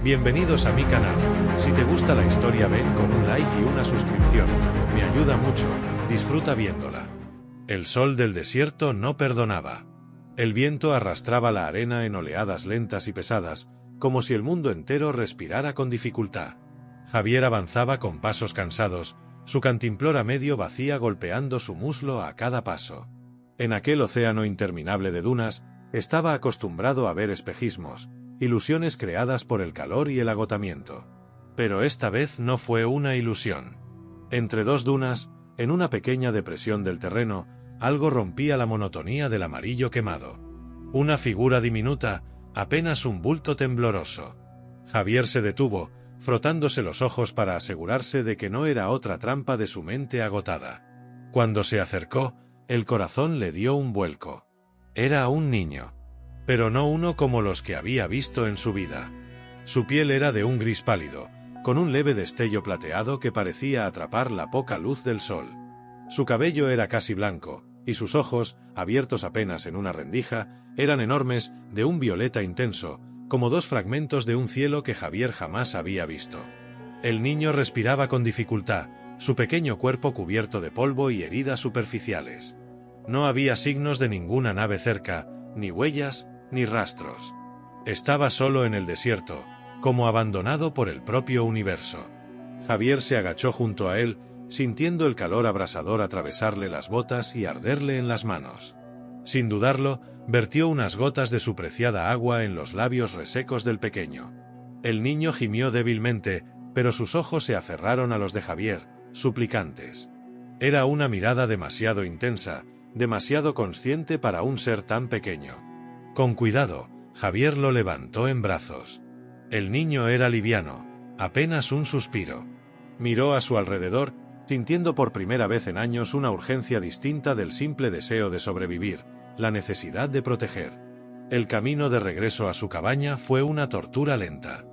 Bienvenidos a mi canal. Si te gusta la historia ven con un like y una suscripción. Me ayuda mucho. Disfruta viéndola. El sol del desierto no perdonaba. El viento arrastraba la arena en oleadas lentas y pesadas, como si el mundo entero respirara con dificultad. Javier avanzaba con pasos cansados, su cantimplora medio vacía golpeando su muslo a cada paso. En aquel océano interminable de dunas, estaba acostumbrado a ver espejismos, ilusiones creadas por el calor y el agotamiento. Pero esta vez no fue una ilusión. Entre dos dunas, en una pequeña depresión del terreno, algo rompía la monotonía del amarillo quemado. Una figura diminuta, apenas un bulto tembloroso. Javier se detuvo, frotándose los ojos para asegurarse de que no era otra trampa de su mente agotada. Cuando se acercó, el corazón le dio un vuelco. Era un niño. Pero no uno como los que había visto en su vida. Su piel era de un gris pálido, con un leve destello plateado que parecía atrapar la poca luz del sol. Su cabello era casi blanco, y sus ojos, abiertos apenas en una rendija, eran enormes, de un violeta intenso, como dos fragmentos de un cielo que Javier jamás había visto. El niño respiraba con dificultad, su pequeño cuerpo cubierto de polvo y heridas superficiales. No había signos de ninguna nave cerca, ni huellas, ni rastros. Estaba solo en el desierto, como abandonado por el propio universo. Javier se agachó junto a él, sintiendo el calor abrasador atravesarle las botas y arderle en las manos. Sin dudarlo, vertió unas gotas de su preciada agua en los labios resecos del pequeño. El niño gimió débilmente, pero sus ojos se aferraron a los de Javier, suplicantes. Era una mirada demasiado intensa, demasiado consciente para un ser tan pequeño. Con cuidado, Javier lo levantó en brazos. El niño era liviano, apenas un suspiro. Miró a su alrededor, sintiendo por primera vez en años una urgencia distinta del simple deseo de sobrevivir, la necesidad de proteger. El camino de regreso a su cabaña fue una tortura lenta.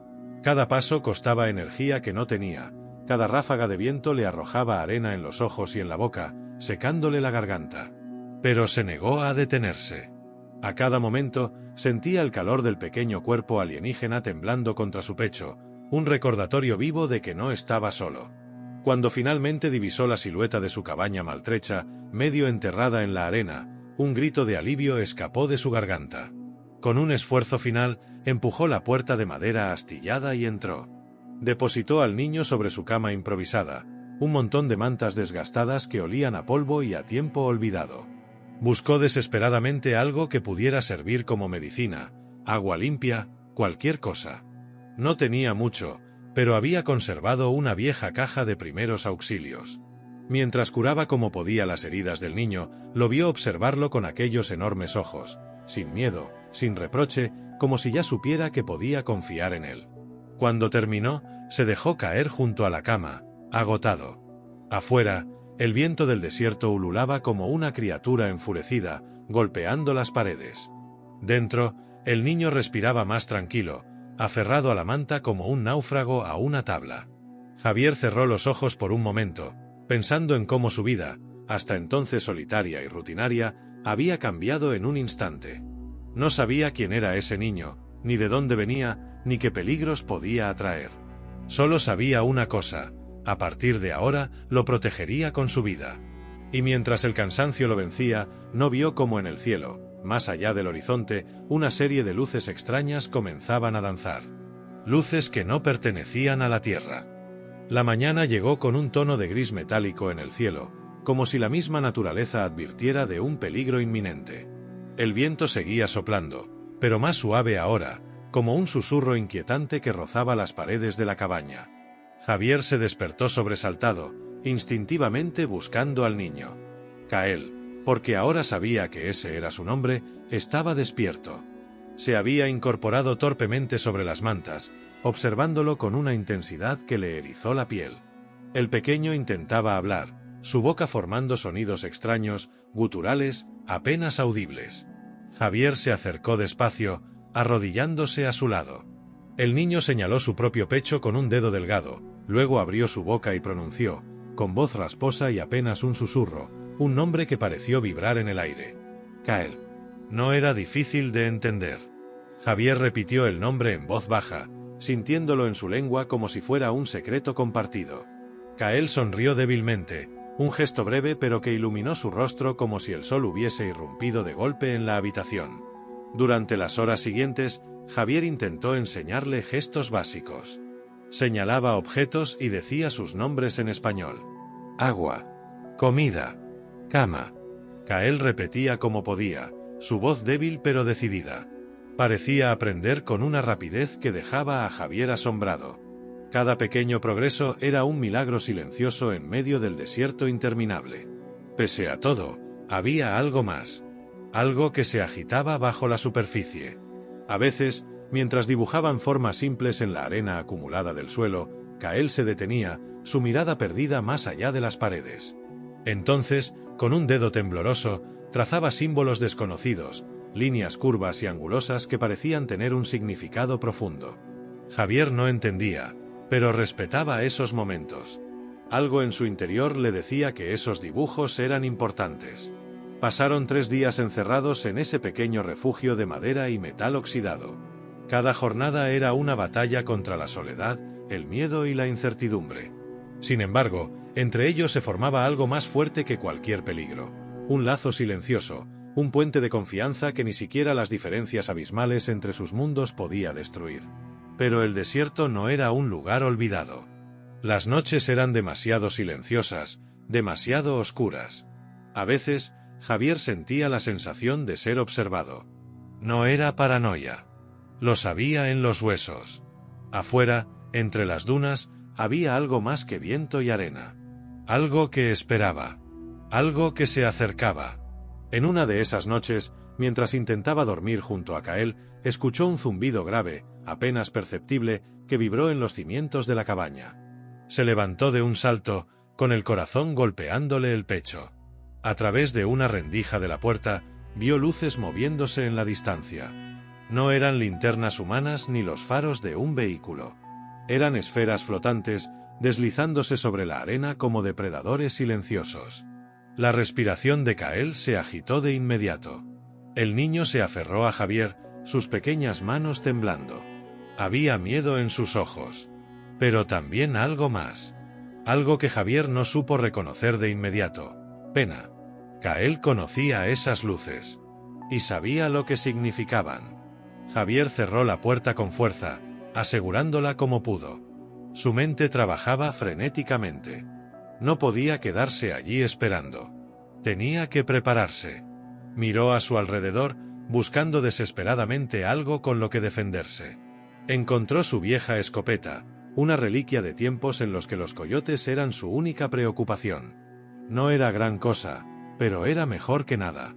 Cada paso costaba energía que no tenía, cada ráfaga de viento le arrojaba arena en los ojos y en la boca, secándole la garganta. Pero se negó a detenerse. A cada momento, sentía el calor del pequeño cuerpo alienígena temblando contra su pecho, un recordatorio vivo de que no estaba solo. Cuando finalmente divisó la silueta de su cabaña maltrecha, medio enterrada en la arena, un grito de alivio escapó de su garganta. Con un esfuerzo final, empujó la puerta de madera astillada y entró. Depositó al niño sobre su cama improvisada, un montón de mantas desgastadas que olían a polvo y a tiempo olvidado. Buscó desesperadamente algo que pudiera servir como medicina, agua limpia, cualquier cosa. No tenía mucho, pero había conservado una vieja caja de primeros auxilios. Mientras curaba como podía las heridas del niño, lo vio observarlo con aquellos enormes ojos, sin miedo, sin reproche, como si ya supiera que podía confiar en él. Cuando terminó, se dejó caer junto a la cama, agotado. Afuera, el viento del desierto ululaba como una criatura enfurecida, golpeando las paredes. Dentro, el niño respiraba más tranquilo, aferrado a la manta como un náufrago a una tabla. Javier cerró los ojos por un momento, pensando en cómo su vida, hasta entonces solitaria y rutinaria, había cambiado en un instante. No sabía quién era ese niño, ni de dónde venía, ni qué peligros podía atraer. Solo sabía una cosa: a partir de ahora, lo protegería con su vida. Y mientras el cansancio lo vencía, no vio cómo en el cielo, más allá del horizonte, una serie de luces extrañas comenzaban a danzar. Luces que no pertenecían a la Tierra. La mañana llegó con un tono de gris metálico en el cielo, como si la misma naturaleza advirtiera de un peligro inminente. El viento seguía soplando, pero más suave ahora, como un susurro inquietante que rozaba las paredes de la cabaña. Javier se despertó sobresaltado, instintivamente buscando al niño. Kael, porque ahora sabía que ese era su nombre, estaba despierto. Se había incorporado torpemente sobre las mantas, observándolo con una intensidad que le erizó la piel. El pequeño intentaba hablar, su boca formando sonidos extraños, guturales, apenas audibles. Javier se acercó despacio, arrodillándose a su lado. El niño señaló su propio pecho con un dedo delgado, luego abrió su boca y pronunció, con voz rasposa y apenas un susurro, un nombre que pareció vibrar en el aire. Kael. No era difícil de entender. Javier repitió el nombre en voz baja, sintiéndolo en su lengua como si fuera un secreto compartido. Kael sonrió débilmente, un gesto breve pero que iluminó su rostro como si el sol hubiese irrumpido de golpe en la habitación. Durante las horas siguientes, Javier intentó enseñarle gestos básicos. Señalaba objetos y decía sus nombres en español. Agua, comida, cama. Kael repetía como podía, su voz débil pero decidida. Parecía aprender con una rapidez que dejaba a Javier asombrado. Cada pequeño progreso era un milagro silencioso en medio del desierto interminable. Pese a todo, había algo más. Algo que se agitaba bajo la superficie. A veces, mientras dibujaban formas simples en la arena acumulada del suelo, Kael se detenía, su mirada perdida más allá de las paredes. Entonces, con un dedo tembloroso, trazaba símbolos desconocidos, líneas curvas y angulosas que parecían tener un significado profundo. Javier no entendía, pero respetaba esos momentos. Algo en su interior le decía que esos dibujos eran importantes. Pasaron 3 días encerrados en ese pequeño refugio de madera y metal oxidado. Cada jornada era una batalla contra la soledad, el miedo y la incertidumbre. Sin embargo, entre ellos se formaba algo más fuerte que cualquier peligro. Un lazo silencioso, un puente de confianza que ni siquiera las diferencias abismales entre sus mundos podía destruir. Pero el desierto no era un lugar olvidado. Las noches eran demasiado silenciosas, demasiado oscuras. A veces, Javier sentía la sensación de ser observado. No era paranoia. Lo sabía en los huesos. Afuera, entre las dunas, había algo más que viento y arena. Algo que esperaba. Algo que se acercaba. En una de esas noches, mientras intentaba dormir junto a Kael, escuchó un zumbido grave, apenas perceptible, que vibró en los cimientos de la cabaña. Se levantó de un salto, con el corazón golpeándole el pecho. A través de una rendija de la puerta, vio luces moviéndose en la distancia. No eran linternas humanas ni los faros de un vehículo. Eran esferas flotantes, deslizándose sobre la arena como depredadores silenciosos. La respiración de Kael se agitó de inmediato. El niño se aferró a Javier, sus pequeñas manos temblando. Había miedo en sus ojos. Pero también algo más. Algo que Javier no supo reconocer de inmediato. Pena. Kael conocía esas luces. Y sabía lo que significaban. Javier cerró la puerta con fuerza, asegurándola como pudo. Su mente trabajaba frenéticamente. No podía quedarse allí esperando. Tenía que prepararse. Miró a su alrededor, buscando desesperadamente algo con lo que defenderse. Encontró su vieja escopeta, una reliquia de tiempos en los que los coyotes eran su única preocupación. No era gran cosa, pero era mejor que nada.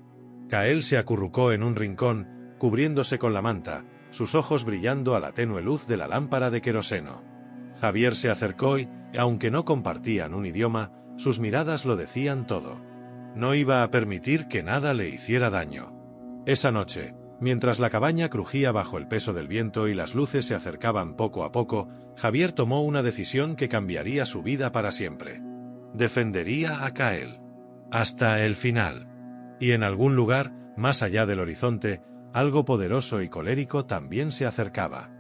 Kael se acurrucó en un rincón, cubriéndose con la manta, sus ojos brillando a la tenue luz de la lámpara de queroseno. Javier se acercó y, aunque no compartían un idioma, sus miradas lo decían todo. No iba a permitir que nada le hiciera daño. Esa noche, mientras la cabaña crujía bajo el peso del viento y las luces se acercaban poco a poco, Javier tomó una decisión que cambiaría su vida para siempre. Defendería a Kael. Hasta el final. Y en algún lugar, más allá del horizonte, algo poderoso y colérico también se acercaba.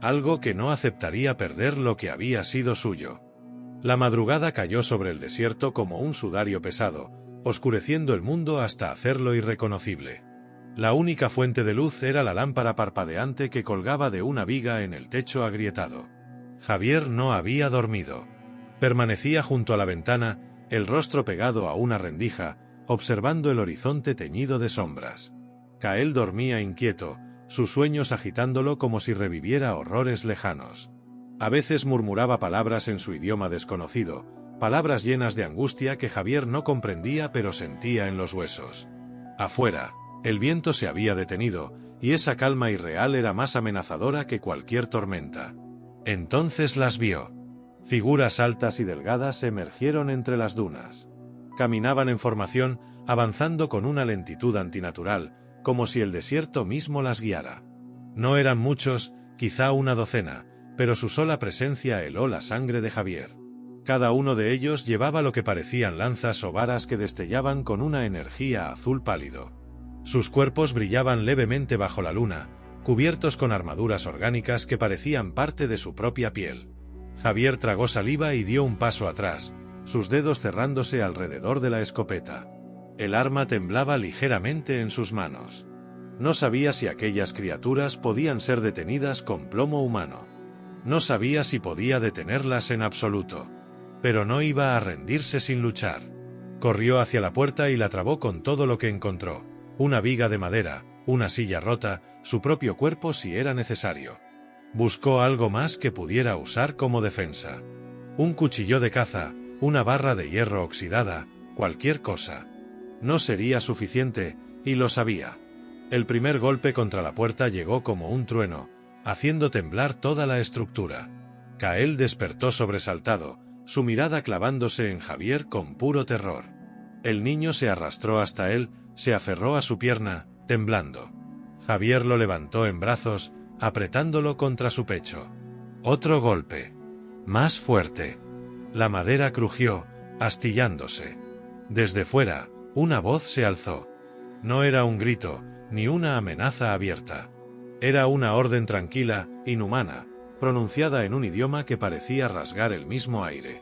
Algo que no aceptaría perder lo que había sido suyo. La madrugada cayó sobre el desierto como un sudario pesado, oscureciendo el mundo hasta hacerlo irreconocible. La única fuente de luz era la lámpara parpadeante que colgaba de una viga en el techo agrietado. Javier no había dormido. Permanecía junto a la ventana, el rostro pegado a una rendija, observando el horizonte teñido de sombras. Kael dormía inquieto, sus sueños agitándolo como si reviviera horrores lejanos. A veces murmuraba palabras en su idioma desconocido, palabras llenas de angustia que Javier no comprendía pero sentía en los huesos. Afuera, el viento se había detenido, y esa calma irreal era más amenazadora que cualquier tormenta. Entonces las vio. Figuras altas y delgadas emergieron entre las dunas. Caminaban en formación, avanzando con una lentitud antinatural, como si el desierto mismo las guiara. No eran muchos, quizá una docena, pero su sola presencia heló la sangre de Javier. Cada uno de ellos llevaba lo que parecían lanzas o varas que destellaban con una energía azul pálido. Sus cuerpos brillaban levemente bajo la luna, cubiertos con armaduras orgánicas que parecían parte de su propia piel. Javier tragó saliva y dio un paso atrás, sus dedos cerrándose alrededor de la escopeta. El arma temblaba ligeramente en sus manos. No sabía si aquellas criaturas podían ser detenidas con plomo humano. No sabía si podía detenerlas en absoluto. Pero no iba a rendirse sin luchar. Corrió hacia la puerta y la trabó con todo lo que encontró: una viga de madera, una silla rota, su propio cuerpo si era necesario. Buscó algo más que pudiera usar como defensa. Un cuchillo de caza, una barra de hierro oxidada, cualquier cosa. No sería suficiente, y lo sabía. El primer golpe contra la puerta llegó como un trueno, haciendo temblar toda la estructura. Kael despertó sobresaltado, su mirada clavándose en Javier con puro terror. El niño se arrastró hasta él, se aferró a su pierna, temblando. Javier lo levantó en brazos, apretándolo contra su pecho. Otro golpe. Más fuerte. La madera crujió, astillándose. Desde fuera, una voz se alzó. No era un grito, ni una amenaza abierta. Era una orden tranquila, inhumana, pronunciada en un idioma que parecía rasgar el mismo aire.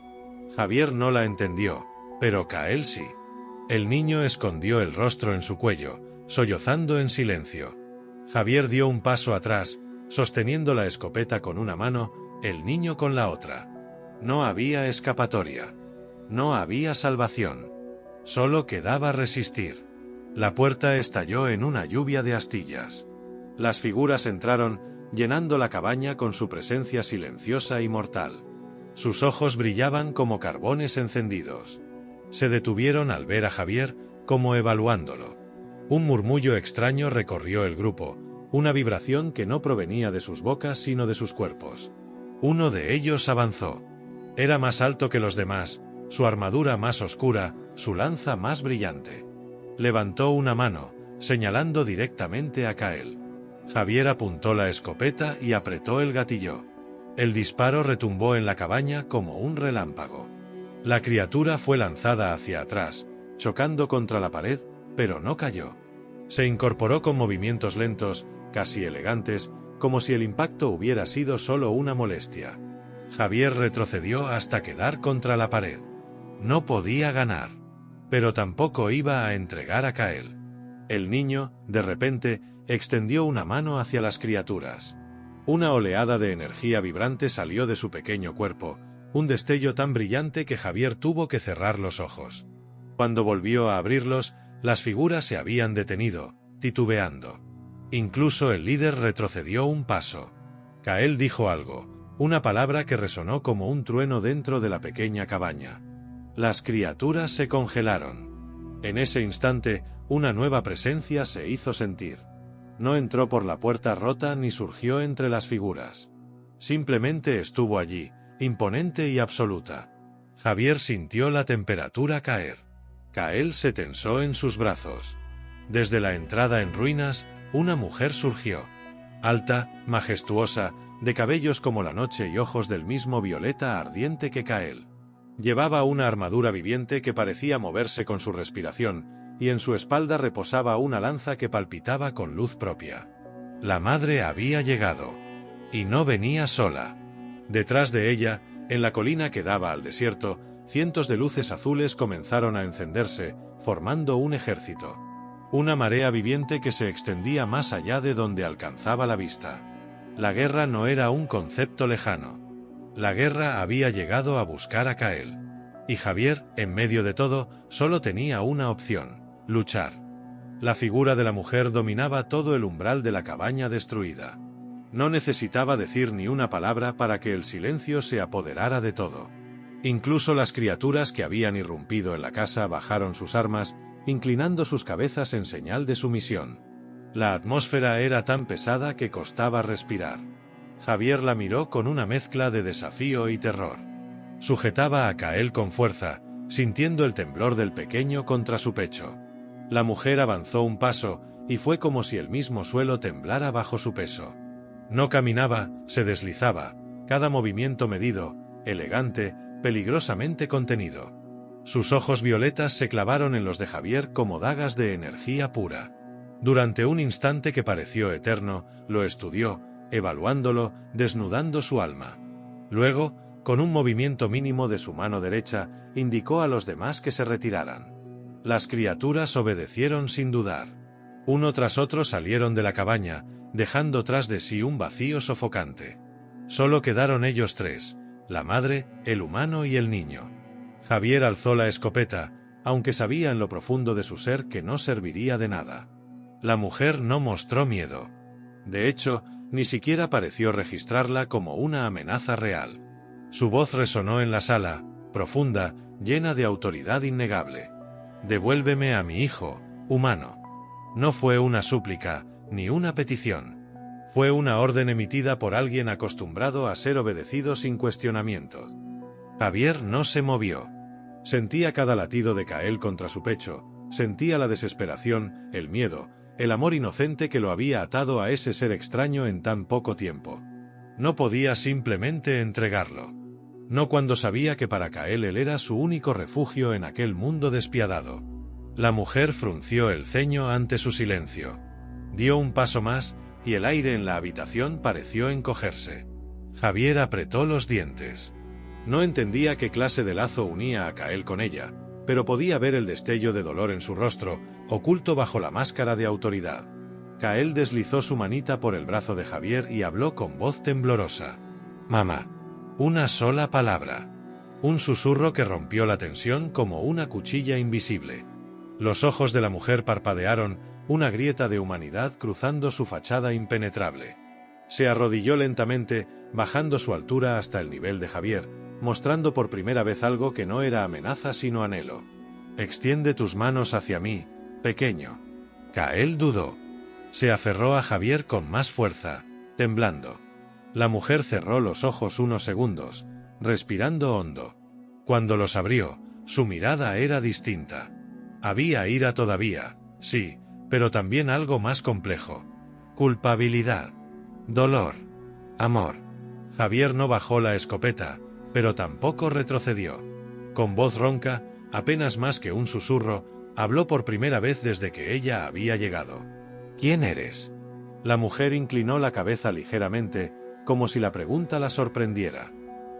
Javier no la entendió, pero Kael sí. El niño escondió el rostro en su cuello, sollozando en silencio. Javier dio un paso atrás, sosteniendo la escopeta con una mano, el niño con la otra. No había escapatoria. No había salvación. Solo quedaba resistir. La puerta estalló en una lluvia de astillas. Las figuras entraron, llenando la cabaña con su presencia silenciosa y mortal. Sus ojos brillaban como carbones encendidos. Se detuvieron al ver a Javier, como evaluándolo. Un murmullo extraño recorrió el grupo, una vibración que no provenía de sus bocas sino de sus cuerpos. Uno de ellos avanzó. Era más alto que los demás, su armadura más oscura, su lanza más brillante. Levantó una mano, señalando directamente a Kael. Javier apuntó la escopeta y apretó el gatillo. El disparo retumbó en la cabaña como un relámpago. La criatura fue lanzada hacia atrás, chocando contra la pared, pero no cayó. Se incorporó con movimientos lentos, casi elegantes, como si el impacto hubiera sido solo una molestia. Javier retrocedió hasta quedar contra la pared. No podía ganar, pero tampoco iba a entregar a Kael. El niño, de repente, extendió una mano hacia las criaturas. Una oleada de energía vibrante salió de su pequeño cuerpo, un destello tan brillante que Javier tuvo que cerrar los ojos. Cuando volvió a abrirlos, las figuras se habían detenido, titubeando. Incluso el líder retrocedió un paso. Kael dijo algo, una palabra que resonó como un trueno dentro de la pequeña cabaña. Las criaturas se congelaron. En ese instante, una nueva presencia se hizo sentir. No entró por la puerta rota ni surgió entre las figuras. Simplemente estuvo allí, imponente y absoluta. Javier sintió la temperatura caer. Kael se tensó en sus brazos. Desde la entrada en ruinas, una mujer surgió. Alta, majestuosa, de cabellos como la noche y ojos del mismo violeta ardiente que Kael. Llevaba una armadura viviente que parecía moverse con su respiración, y en su espalda reposaba una lanza que palpitaba con luz propia. La madre había llegado. Y no venía sola. Detrás de ella, en la colina que daba al desierto, cientos de luces azules comenzaron a encenderse, formando un ejército. Una marea viviente que se extendía más allá de donde alcanzaba la vista. La guerra no era un concepto lejano. La guerra había llegado a buscar a Kael. Y Javier, en medio de todo, solo tenía una opción: luchar. La figura de la mujer dominaba todo el umbral de la cabaña destruida. No necesitaba decir ni una palabra para que el silencio se apoderara de todo. Incluso las criaturas que habían irrumpido en la casa bajaron sus armas, inclinando sus cabezas en señal de sumisión. La atmósfera era tan pesada que costaba respirar. Javier la miró con una mezcla de desafío y terror. Sujetaba a Kael con fuerza, sintiendo el temblor del pequeño contra su pecho. La mujer avanzó un paso, y fue como si el mismo suelo temblara bajo su peso. No caminaba, se deslizaba, cada movimiento medido, elegante, peligrosamente contenido. Sus ojos violetas se clavaron en los de Javier como dagas de energía pura. Durante un instante que pareció eterno, lo estudió, evaluándolo, desnudando su alma. Luego, con un movimiento mínimo de su mano derecha, indicó a los demás que se retiraran. Las criaturas obedecieron sin dudar. Uno tras otro salieron de la cabaña, dejando tras de sí un vacío sofocante. Solo quedaron ellos tres, la madre, el humano y el niño. Javier alzó la escopeta, aunque sabía en lo profundo de su ser que no serviría de nada. La mujer no mostró miedo. De hecho, ni siquiera pareció registrarla como una amenaza real. Su voz resonó en la sala, profunda, llena de autoridad innegable. «Devuélveme a mi hijo, humano». No fue una súplica, ni una petición. Fue una orden emitida por alguien acostumbrado a ser obedecido sin cuestionamiento. Javier no se movió. Sentía cada latido de Kael contra su pecho, sentía la desesperación, el miedo, el amor inocente que lo había atado a ese ser extraño en tan poco tiempo. No podía simplemente entregarlo. No cuando sabía que para Kael él era su único refugio en aquel mundo despiadado. La mujer frunció el ceño ante su silencio. Dio un paso más, y el aire en la habitación pareció encogerse. Javier apretó los dientes. No entendía qué clase de lazo unía a Kael con ella, pero podía ver el destello de dolor en su rostro, oculto bajo la máscara de autoridad. Kael deslizó su manita por el brazo de Javier y habló con voz temblorosa. «Mamá». Una sola palabra. Un susurro que rompió la tensión como una cuchilla invisible. Los ojos de la mujer parpadearon, una grieta de humanidad cruzando su fachada impenetrable. Se arrodilló lentamente, bajando su altura hasta el nivel de Javier, mostrando por primera vez algo que no era amenaza sino anhelo. «Extiende tus manos hacia mí, pequeño». Kael dudó. Se aferró a Javier con más fuerza, temblando. La mujer cerró los ojos unos segundos, respirando hondo. Cuando los abrió, su mirada era distinta. Había ira todavía, sí, pero también algo más complejo. Culpabilidad. Dolor. Amor. Javier no bajó la escopeta, pero tampoco retrocedió. Con voz ronca, apenas más que un susurro, habló por primera vez desde que ella había llegado. «¿Quién eres?» La mujer inclinó la cabeza ligeramente, como si la pregunta la sorprendiera.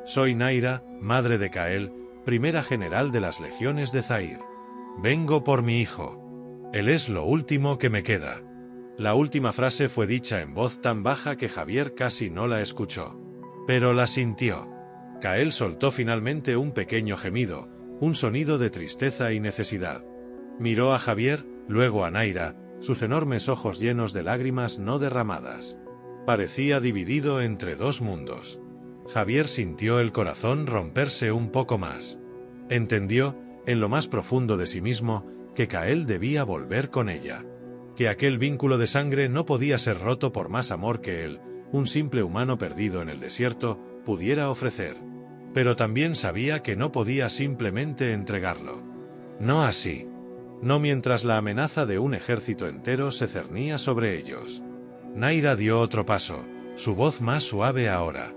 «Soy Naira, madre de Kael, primera general de las legiones de Zair. Vengo por mi hijo. Él es lo último que me queda». La última frase fue dicha en voz tan baja que Javier casi no la escuchó. Pero la sintió. Kael soltó finalmente un pequeño gemido, un sonido de tristeza y necesidad. Miró a Javier, luego a Naira, sus enormes ojos llenos de lágrimas no derramadas. Parecía dividido entre dos mundos. Javier sintió el corazón romperse un poco más. Entendió, en lo más profundo de sí mismo, que Kael debía volver con ella. Que aquel vínculo de sangre no podía ser roto por más amor que él, un simple humano perdido en el desierto, pudiera ofrecer. Pero también sabía que no podía simplemente entregarlo. No así. No mientras la amenaza de un ejército entero se cernía sobre ellos. Naira dio otro paso, su voz más suave ahora.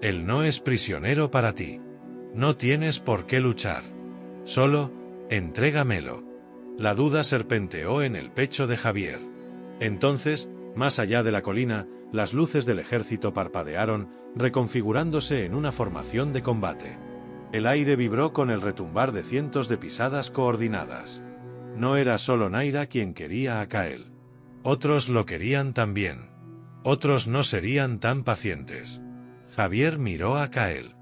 «Él no es prisionero para ti. No tienes por qué luchar. Solo, entrégamelo». La duda serpenteó en el pecho de Javier. Entonces, más allá de la colina, las luces del ejército parpadearon, reconfigurándose en una formación de combate. El aire vibró con el retumbar de cientos de pisadas coordinadas. No era solo Naira quien quería a Kael. Otros lo querían también. Otros no serían tan pacientes. Javier miró a Kael.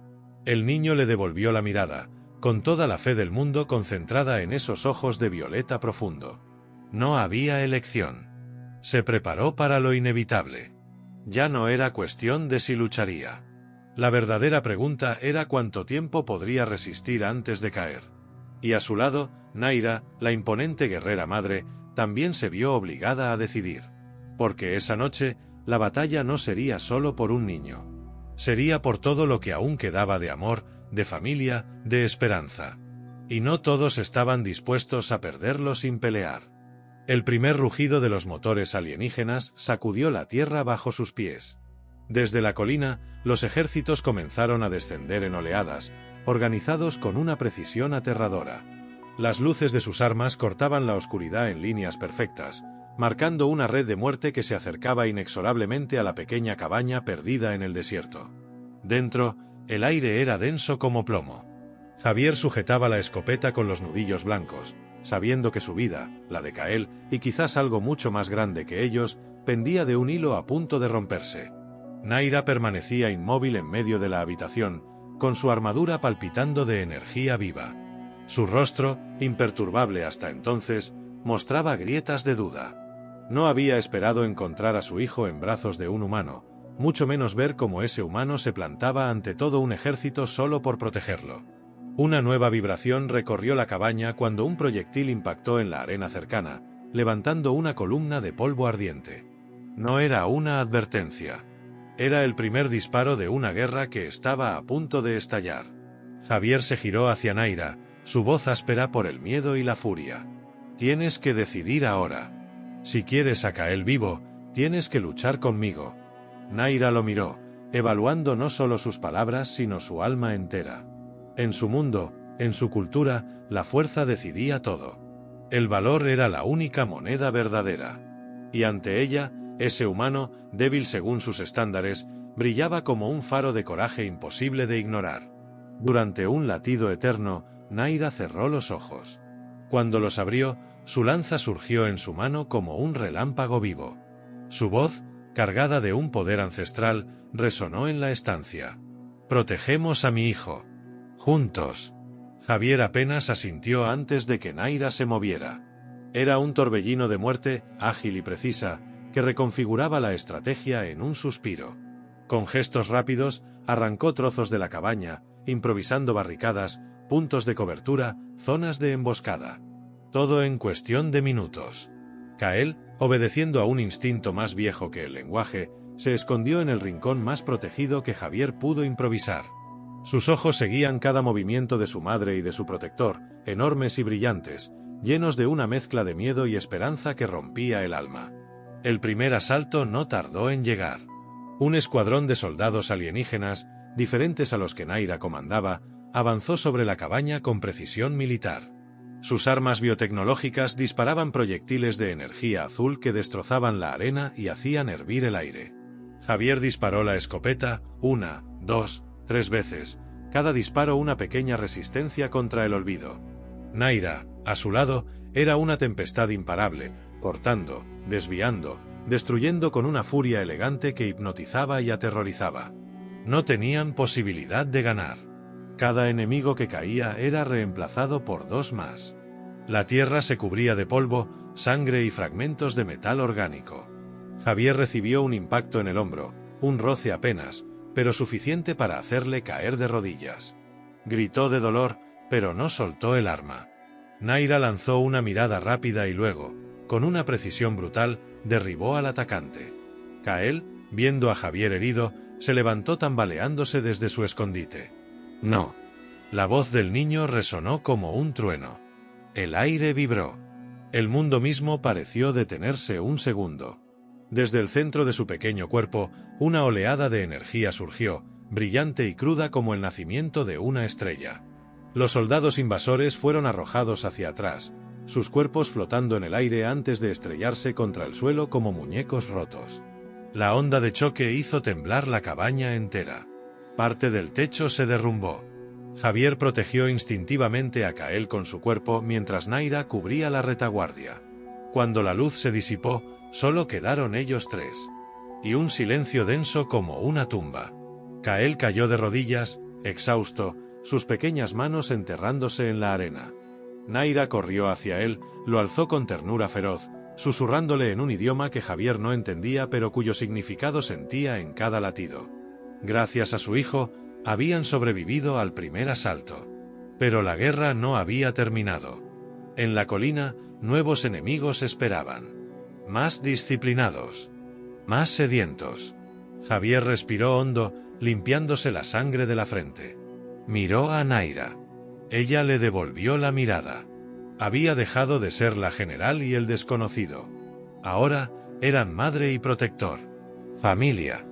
El niño le devolvió la mirada, con toda la fe del mundo concentrada en esos ojos de violeta profundo. No había elección. Se preparó para lo inevitable. Ya no era cuestión de si lucharía. La verdadera pregunta era cuánto tiempo podría resistir antes de caer. Y a su lado, Naira, la imponente guerrera madre, también se vio obligada a decidir. Porque esa noche, la batalla no sería solo por un niño. Sería por todo lo que aún quedaba de amor, de familia, de esperanza. Y no todos estaban dispuestos a perderlo sin pelear. El primer rugido de los motores alienígenas sacudió la tierra bajo sus pies. Desde la colina, los ejércitos comenzaron a descender en oleadas, organizados con una precisión aterradora. Las luces de sus armas cortaban la oscuridad en líneas perfectas, marcando una red de muerte que se acercaba inexorablemente a la pequeña cabaña perdida en el desierto. Dentro, el aire era denso como plomo. Javier sujetaba la escopeta con los nudillos blancos, sabiendo que su vida, la de Kael, y quizás algo mucho más grande que ellos, pendía de un hilo a punto de romperse. Naira permanecía inmóvil en medio de la habitación, con su armadura palpitando de energía viva. Su rostro, imperturbable hasta entonces, mostraba grietas de duda. No había esperado encontrar a su hijo en brazos de un humano, mucho menos ver cómo ese humano se plantaba ante todo un ejército solo por protegerlo. Una nueva vibración recorrió la cabaña cuando un proyectil impactó en la arena cercana, levantando una columna de polvo ardiente. No era una advertencia. Era el primer disparo de una guerra que estaba a punto de estallar. Javier se giró hacia Naira, su voz áspera por el miedo y la furia. «Tienes que decidir ahora. Si quieres a Kael vivo, tienes que luchar conmigo». Naira lo miró, evaluando no solo sus palabras sino su alma entera. En su mundo, en su cultura, la fuerza decidía todo. El valor era la única moneda verdadera. Y ante ella, ese humano, débil según sus estándares, brillaba como un faro de coraje imposible de ignorar. Durante un latido eterno, Naira cerró los ojos. Cuando los abrió, su lanza surgió en su mano como un relámpago vivo. Su voz, cargada de un poder ancestral, resonó en la estancia. «Protegemos a mi hijo. Juntos». Javier apenas asintió antes de que Naira se moviera. Era un torbellino de muerte, ágil y precisa, que reconfiguraba la estrategia en un suspiro. Con gestos rápidos, arrancó trozos de la cabaña, improvisando barricadas, puntos de cobertura, zonas de emboscada. Todo en cuestión de minutos. Kael, obedeciendo a un instinto más viejo que el lenguaje, se escondió en el rincón más protegido que Javier pudo improvisar. Sus ojos seguían cada movimiento de su madre y de su protector, enormes y brillantes, llenos de una mezcla de miedo y esperanza que rompía el alma. El primer asalto no tardó en llegar. Un escuadrón de soldados alienígenas, diferentes a los que Naira comandaba, avanzó sobre la cabaña con precisión militar. Sus armas biotecnológicas disparaban proyectiles de energía azul que destrozaban la arena y hacían hervir el aire. Javier disparó la escopeta 1, 2, 3 veces, cada disparo una pequeña resistencia contra el olvido. Naira, a su lado, era una tempestad imparable, cortando, desviando, destruyendo con una furia elegante que hipnotizaba y aterrorizaba. No tenían posibilidad de ganar. Cada enemigo que caía era reemplazado por dos más. La tierra se cubría de polvo, sangre y fragmentos de metal orgánico. Javier recibió un impacto en el hombro, un roce apenas, pero suficiente para hacerle caer de rodillas. Gritó de dolor, pero no soltó el arma. Naira lanzó una mirada rápida y luego, con una precisión brutal, derribó al atacante. Kael, viendo a Javier herido, se levantó tambaleándose desde su escondite. «No». La voz del niño resonó como un trueno. El aire vibró. El mundo mismo pareció detenerse un segundo. Desde el centro de su pequeño cuerpo, una oleada de energía surgió, brillante y cruda como el nacimiento de una estrella. Los soldados invasores fueron arrojados hacia atrás, sus cuerpos flotando en el aire antes de estrellarse contra el suelo como muñecos rotos. La onda de choque hizo temblar la cabaña entera. Parte del techo se derrumbó. Javier protegió instintivamente a Kael con su cuerpo mientras Naira cubría la retaguardia. Cuando la luz se disipó, solo quedaron ellos tres. Y un silencio denso como una tumba. Kael cayó de rodillas, exhausto, sus pequeñas manos enterrándose en la arena. Naira corrió hacia él, lo alzó con ternura feroz, susurrándole en un idioma que Javier no entendía pero cuyo significado sentía en cada latido. Gracias a su hijo, habían sobrevivido al primer asalto. Pero la guerra no había terminado. En la colina, nuevos enemigos esperaban. Más disciplinados. Más sedientos. Javier respiró hondo, limpiándose la sangre de la frente. Miró a Naira. Ella le devolvió la mirada. Había dejado de ser la general y el desconocido. Ahora eran madre y protector. Familia.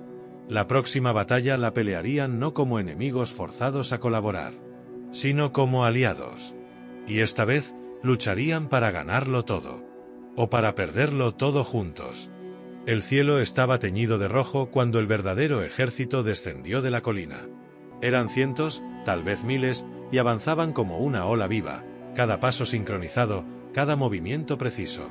La próxima batalla la pelearían no como enemigos forzados a colaborar, sino como aliados. Y esta vez lucharían para ganarlo todo. o para perderlo todo juntos. El cielo estaba teñido de rojo cuando el verdadero ejército descendió de la colina. Eran cientos, tal vez miles, y avanzaban como una ola viva, cada paso sincronizado, cada movimiento preciso.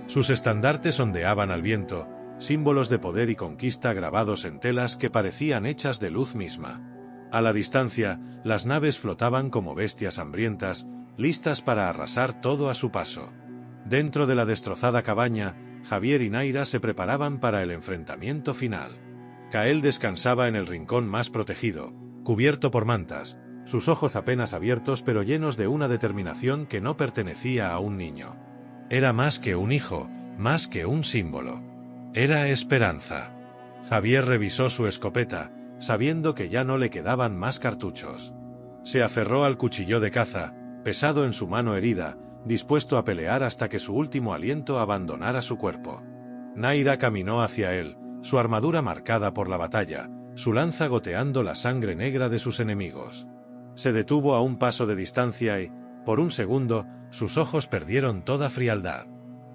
Sus estandartes ondeaban al viento, símbolos de poder y conquista grabados en telas que parecían hechas de luz misma. A la distancia, las naves flotaban como bestias hambrientas, listas para arrasar todo a su paso. Dentro de la destrozada cabaña, Javier y Naira se preparaban para el enfrentamiento final. Kael descansaba en el rincón más protegido, cubierto por mantas, sus ojos apenas abiertos pero llenos de una determinación que no pertenecía a un niño. Era más que un hijo, más que un símbolo. Era esperanza. Javier revisó su escopeta, sabiendo que ya no le quedaban más cartuchos. Se aferró al cuchillo de caza, pesado en su mano herida, dispuesto a pelear hasta que su último aliento abandonara su cuerpo. Naira caminó hacia él, su armadura marcada por la batalla, su lanza goteando la sangre negra de sus enemigos. Se detuvo a un paso de distancia y, por un segundo, sus ojos perdieron toda frialdad.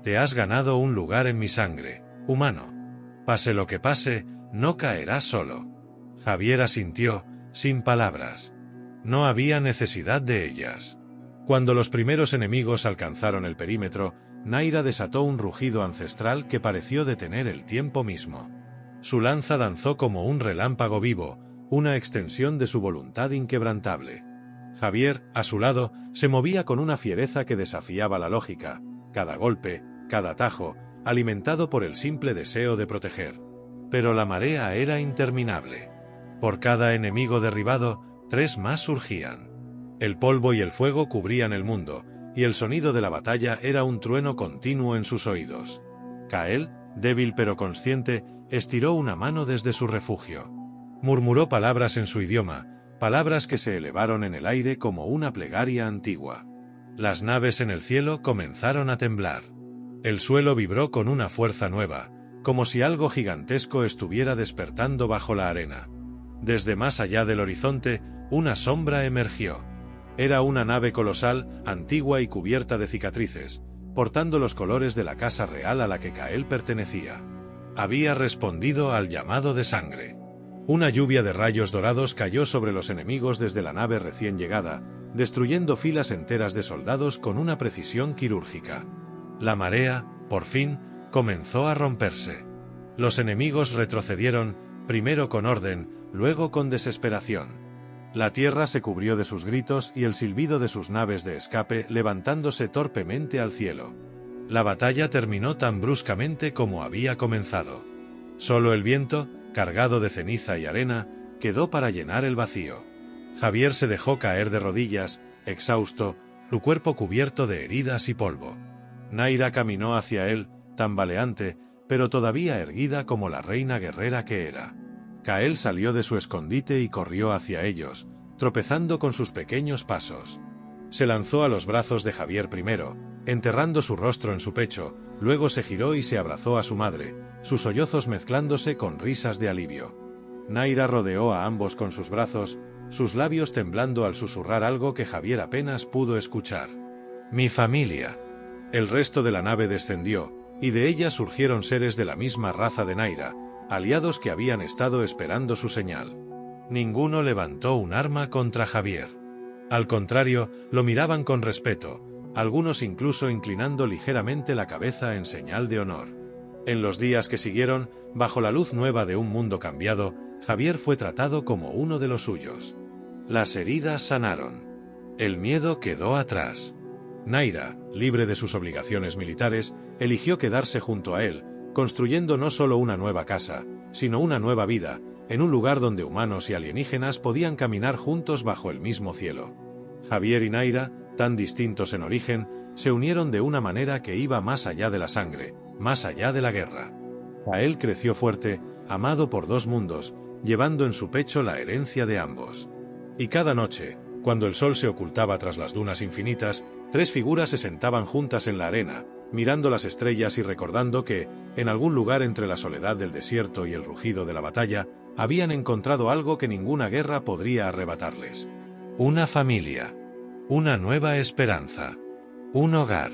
Te has ganado un lugar en mi sangre, humano. Pase lo que pase, no caerás solo. Javier asintió, sin palabras. No había necesidad de ellas. Cuando los primeros enemigos alcanzaron el perímetro, Naira desató un rugido ancestral que pareció detener el tiempo mismo. Su lanza danzó como un relámpago vivo, una extensión de su voluntad inquebrantable. Javier, a su lado, se movía con una fiereza que desafiaba la lógica, cada golpe, cada atajo, alimentado por el simple deseo de proteger. Pero la marea era interminable. Por cada enemigo derribado, 3 más surgían. El polvo y el fuego cubrían el mundo, y el sonido de la batalla era un trueno continuo en sus oídos. Kael, débil pero consciente, estiró una mano desde su refugio. Murmuró palabras en su idioma, palabras que se elevaron en el aire como una plegaria antigua. Las naves en el cielo comenzaron a temblar. El suelo vibró con una fuerza nueva, como si algo gigantesco estuviera despertando bajo la arena. Desde más allá del horizonte, una sombra emergió. Era una nave colosal, antigua y cubierta de cicatrices, portando los colores de la casa real a la que Kael pertenecía. Había respondido al llamado de sangre. Una lluvia de rayos dorados cayó sobre los enemigos desde la nave recién llegada, destruyendo filas enteras de soldados con una precisión quirúrgica. La marea, por fin, comenzó a romperse. Los enemigos retrocedieron, primero con orden, luego con desesperación. La tierra se cubrió de sus gritos y el silbido de sus naves de escape levantándose torpemente al cielo. La batalla terminó tan bruscamente como había comenzado. Solo el viento, cargado de ceniza y arena, quedó para llenar el vacío. Javier se dejó caer de rodillas, exhausto, su cuerpo cubierto de heridas y polvo. Naira caminó hacia él, tambaleante, pero todavía erguida como la reina guerrera que era. Kael salió de su escondite y corrió hacia ellos, tropezando con sus pequeños pasos. Se lanzó a los brazos de Javier primero, enterrando su rostro en su pecho, luego se giró y se abrazó a su madre, sus sollozos mezclándose con risas de alivio. Naira rodeó a ambos con sus brazos, sus labios temblando al susurrar algo que Javier apenas pudo escuchar. «Mi familia». El resto de la nave descendió, y de ella surgieron seres de la misma raza de Naira, aliados que habían estado esperando su señal. Ninguno levantó un arma contra Javier. Al contrario, lo miraban con respeto, algunos incluso inclinando ligeramente la cabeza en señal de honor. En los días que siguieron, bajo la luz nueva de un mundo cambiado, Javier fue tratado como uno de los suyos. Las heridas sanaron. El miedo quedó atrás. Naira, libre de sus obligaciones militares, eligió quedarse junto a él, construyendo no solo una nueva casa, sino una nueva vida, en un lugar donde humanos y alienígenas podían caminar juntos bajo el mismo cielo. Javier y Naira, tan distintos en origen, se unieron de una manera que iba más allá de la sangre, más allá de la guerra. Kael creció fuerte, amado por 2 mundos, llevando en su pecho la herencia de ambos. Y cada noche, cuando el sol se ocultaba tras las dunas infinitas, 3 figuras se sentaban juntas en la arena, mirando las estrellas y recordando que, en algún lugar entre la soledad del desierto y el rugido de la batalla, habían encontrado algo que ninguna guerra podría arrebatarles. Una familia. Una nueva esperanza. Un hogar.